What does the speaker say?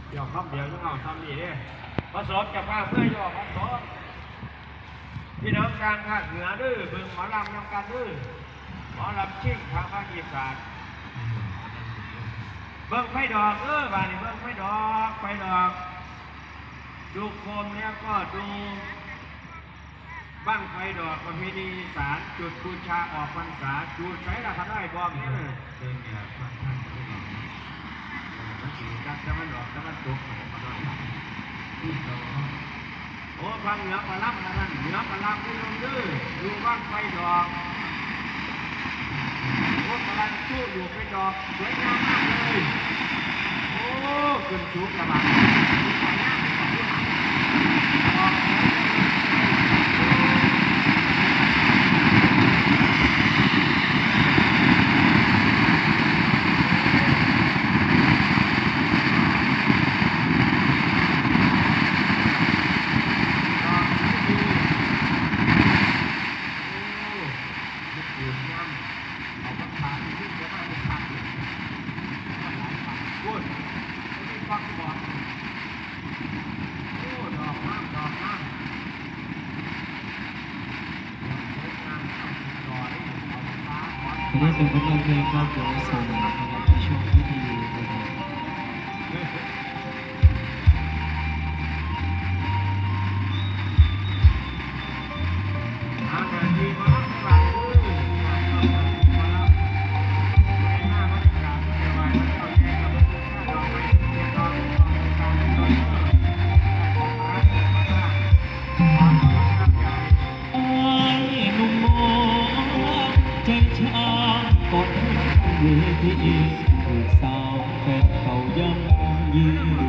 เดี๋ยวครับเดี๋ยวจะเอาทำดีดิผสมจะพาเพื่อย่อผสมพี่น้องกลางภาคเหนือดื้อเบิ่งหมอลำนำกันดื้อหมอลำชิ่งทางภาคอีสานเบิ่งไฟดอกบ้านนี้เบิ่งไฟดอกดูโคมแล้วก็ดูบ้างไฟดอกประเพณีอีสานจุดบูชาออกพรรษาจุดใช้ละพันได้บอมเนี่ยเดินเนี่ยพระท่านไม่บอกมันสีกัดจะมันดอกจะมันตกโอ้ฟังเหนือปลาล่ำนะท่านเหนือปลาล่ำที่ลงดื้อดูบ้างไฟดอกโอ้ปลาล่ำชู้อยู่ไฟดอกสวยงามมากเลยโอ้ขึ้นสูงกระบะวันนี้เป็นผลงานเพลงครอบครัวสวยนะครับในช่วงที่ดีนะครับเวทีถูกสาวแฟนเก่ายังยืน